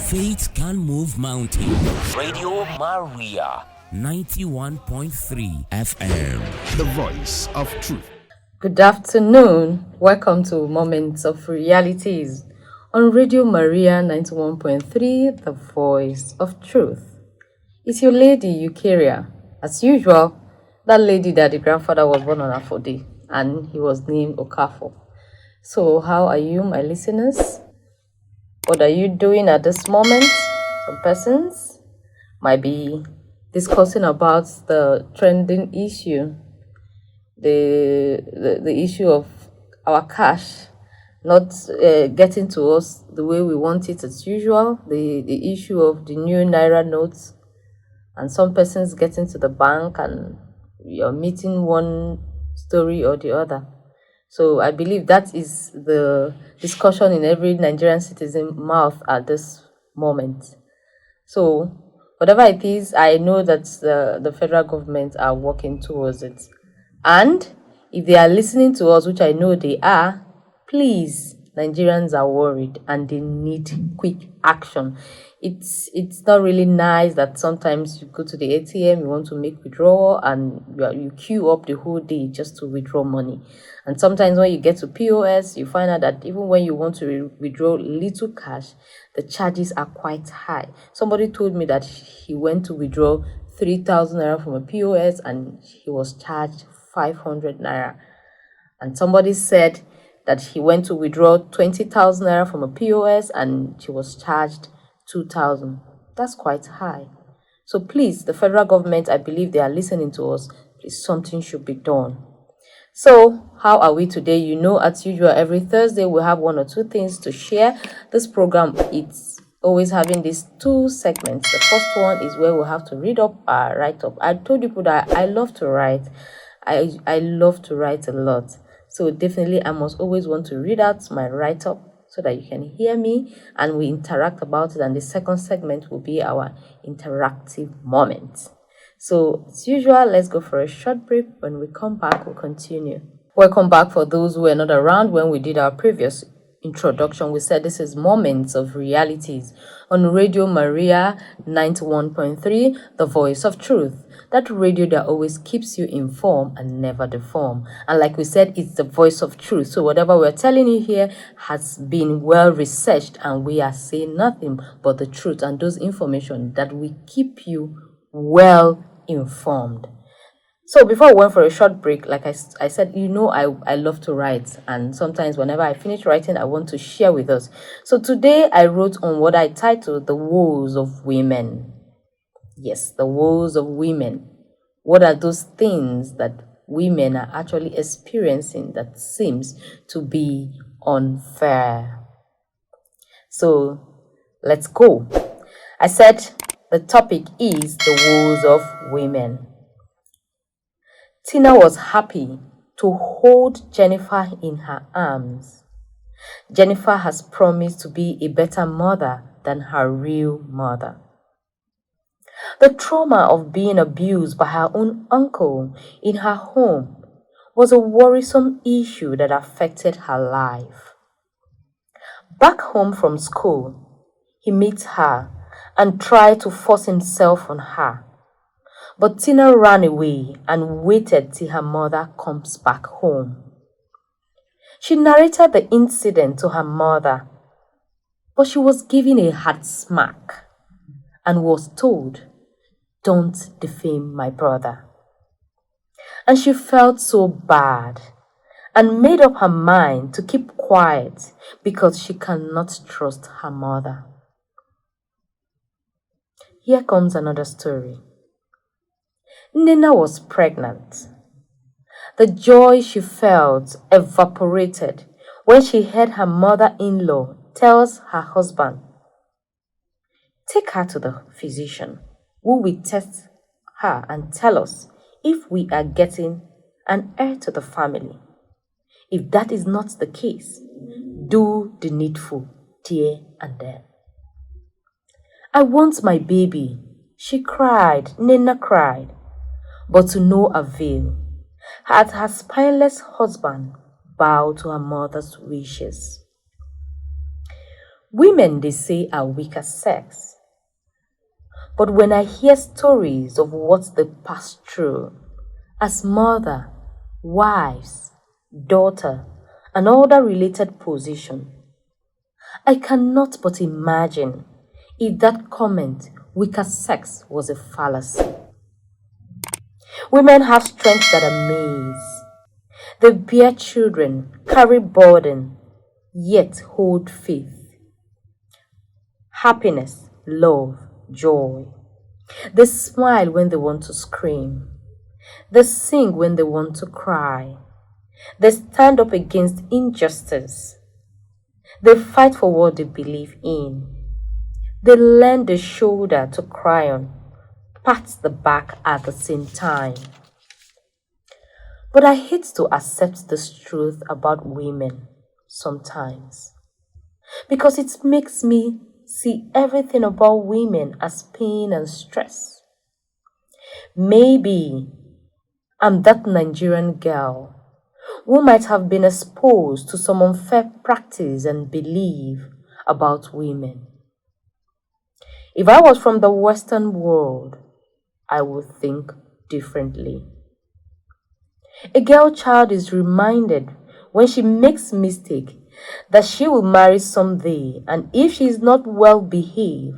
Faith can move mountains. Radio Maria, 91.3 FM. The voice of truth. Good afternoon. Welcome to Moments of Realities on Radio Maria 91.3, the voice of truth. It's your lady, Eucharia. As usual, that lady that the grandfather was born on a day, and he was named Okafor. So, how are you, my listeners? What are you doing at this moment? Some persons might be discussing about the trending issue, the issue of our cash not getting to us the way we want it as usual, the issue of the new Naira notes, and some persons getting to the bank and you're meeting one story or the other. So I believe that is the discussion in every Nigerian citizen mouth at this moment. So whatever it is, I know that the federal government are working towards it. And if they are listening to us, which I know they are, please, Nigerians are worried and they need quick action. It's not really nice that sometimes you go to the ATM, you want to make withdrawal, and you queue up the whole day just to withdraw money. And sometimes when you get to POS, you find out that even when you want to withdraw little cash, the charges are quite high. Somebody told me that he went to withdraw 3,000 naira from a POS and he was charged 500 naira. And somebody said that he went to withdraw 20,000 naira from a POS and she was charged 2,000. That's quite high. So please, the federal government, I believe they are listening to us. Please, something should be done. So, how are we today? You know, as usual, every Thursday we have one or two things to share. This program, it's always having these two segments. The first one is where we have to read up our write-up. I told people that I love to write. I love to write a lot. So definitely I must always want to read out my write-up so that you can hear me and we interact about it. And the second segment will be our interactive moment. So as usual, let's go for a short break. When we come back, we'll continue. Welcome back. For those who were not around when we did our previous introduction, we said this is Moments of Realities on Radio Maria 91.3, the voice of truth. That radio that always keeps you informed and never deformed. And like we said, it's the voice of truth. So whatever we're telling you here has been well researched, and we are saying nothing but the truth and those information that will keep you well informed. So before we went for a short break, like I said, you know, I love to write, and sometimes whenever I finish writing, I want to share with us. So today I wrote on what I titled The Woes of Women. Yes, the woes of women. What are those things that women are actually experiencing that seems to be unfair? So let's go. I said the topic is the woes of women. Tina was happy to hold Jennifer in her arms. Jennifer has promised to be a better mother than her real mother. The trauma of being abused by her own uncle in her home was a worrisome issue that affected her life. Back home from school, he meets her and tried to force himself on her. But Tina ran away and waited till her mother comes back home. She narrated the incident to her mother, but she was given a hard smack and was told, "Don't defame my brother." And she felt so bad and made up her mind to keep quiet because she cannot trust her mother. Here comes another story. Nina was pregnant. The joy she felt evaporated when she heard her mother-in-law tells her husband, "Take her to the physician, who will test her and tell us if we are getting an heir to the family. If that is not the case, do the needful there and then." "I want my baby," she cried. Nina cried, but to no avail, as her spineless husband bowed to her mother's wishes. Women, they say, are weak at sex. But when I hear stories of what they pass through as mother, wives, daughter, and other related position, I cannot but imagine if that comment, weaker sex, was a fallacy. Women have strength that amaze. They bear children, carry burden, yet hold faith. Happiness, love, joy. They smile when they want to scream. They sing when they want to cry. They stand up against injustice. They fight for what they believe in. They lend a shoulder to cry on, pat the back at the same time. But I hate to accept this truth about women sometimes, because it makes me see everything about women as pain and stress. Maybe I'm that Nigerian girl who might have been exposed to some unfair practice and belief about women. If I was from the Western world, I would think differently. A girl child is reminded when she makes mistake that she will marry someday, and if she is not well behaved,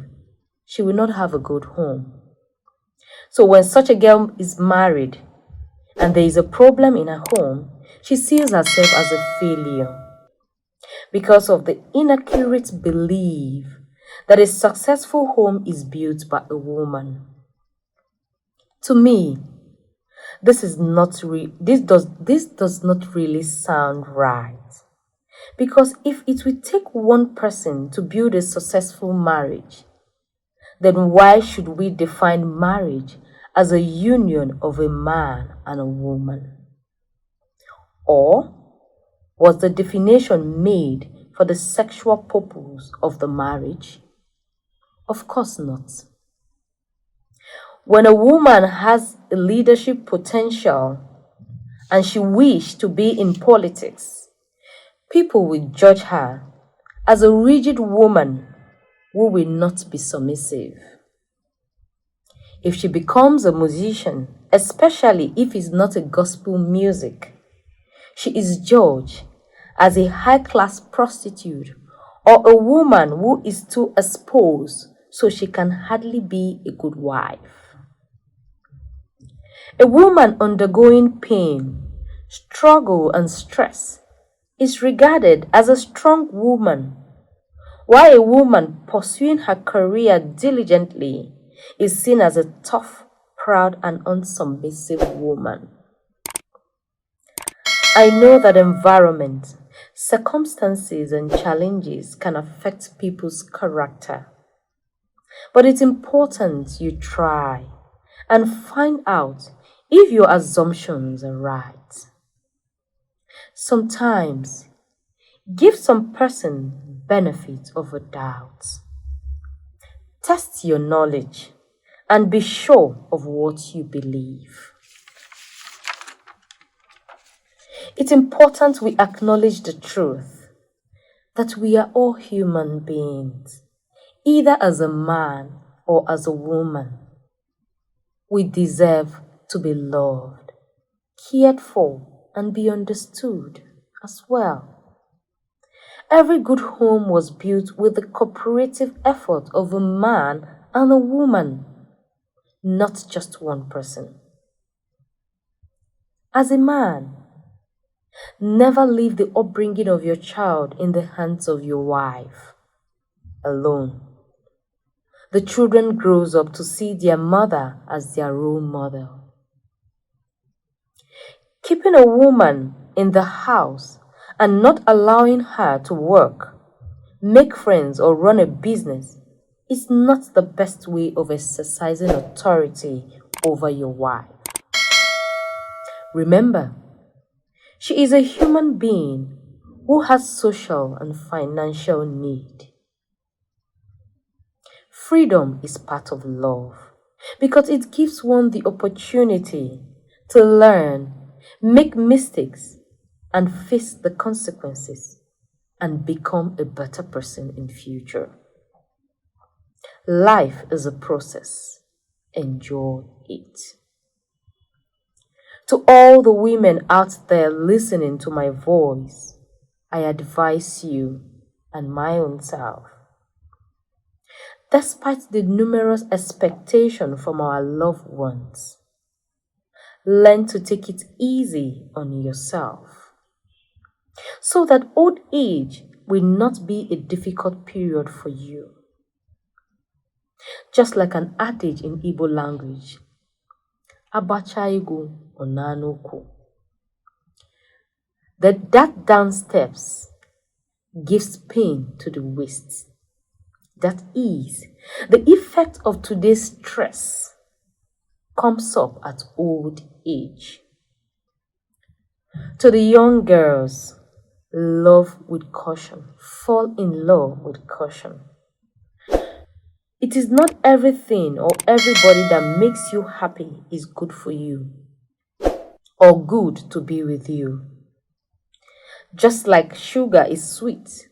she will not have a good home. So when such a girl is married and there is a problem in her home, she sees herself as a failure because of the inaccurate belief that a successful home is built by a woman. To me, this does not really sound right. Because if it will take one person to build a successful marriage, then why should we define marriage as a union of a man and a woman? Or was the definition made for the sexual purpose of the marriage? Of course not. When a woman has a leadership potential and she wishes to be in politics, people will judge her as a rigid woman who will not be submissive. If she becomes a musician, especially if it's not a gospel music, she is judged as a high-class prostitute or a woman who is too exposed, so she can hardly be a good wife. A woman undergoing pain, struggle, and stress is regarded as a strong woman, while a woman pursuing her career diligently is seen as a tough, proud, and unsubmissive woman. I know that environment, circumstances, and challenges can affect people's character, but it's important you try and find out if your assumptions are right. Sometimes, give some person benefit of a doubt. Test your knowledge and be sure of what you believe. It's important we acknowledge the truth that we are all human beings, either as a man or as a woman. We deserve to be loved, cared for, and be understood as well. Every good home was built with the cooperative effort of a man and a woman, not just one person. As a man, never leave the upbringing of your child in the hands of your wife alone. The children grows up to see their mother as their role model. Keeping a woman in the house and not allowing her to work, make friends, or run a business is not the best way of exercising authority over your wife. Remember, she is a human being who has social and financial need. Freedom is part of love because it gives one the opportunity to learn, make mistakes, and face the consequences, and become a better person in future. Life is a process. Enjoy it. To all the women out there listening to my voice, I advise you and my own self. Despite the numerous expectations from our loved ones, learn to take it easy on yourself so that old age will not be a difficult period for you. Just like an adage in Igbo language, Abacha Igu Onanoku. That down steps gives pain to the waist. That is, the effect of today's stress comes up at old age. To the young girls, love with caution. Fall in love with caution. It is not everything or everybody that makes you happy is good for you or good to be with you. Just like sugar is sweet,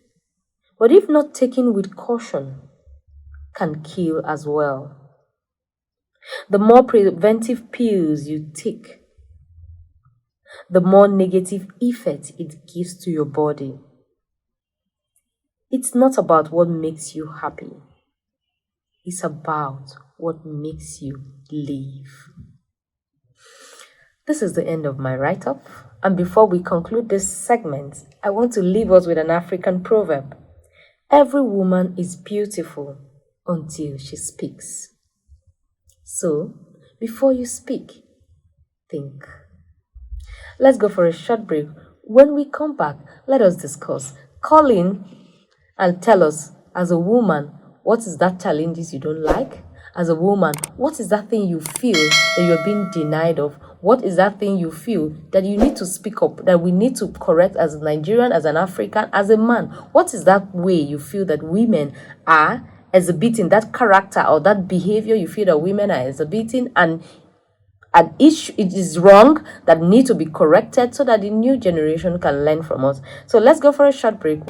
but if not taken with caution, can kill as well. The more preventive pills you take, the more negative effect it gives to your body. It's not about what makes you happy. It's about what makes you live. This is the end of my write-up. And before we conclude this segment, I want to leave us with an African proverb. Every woman is beautiful until she speaks. So, before you speak, think. Let's go for a short break. When we come back, let us discuss. Call in and tell us, as a woman, what is that challenges you don't like? As a woman, what is that thing you feel that you're being denied of? What is that thing you feel that you need to speak up, that we need to correct as a Nigerian, as an African, as a man? What is that way you feel that women are exhibiting, that character or that behavior you feel that women are exhibiting, and an issue it is wrong that need to be corrected so that the new generation can learn from us? So let's go for a short break.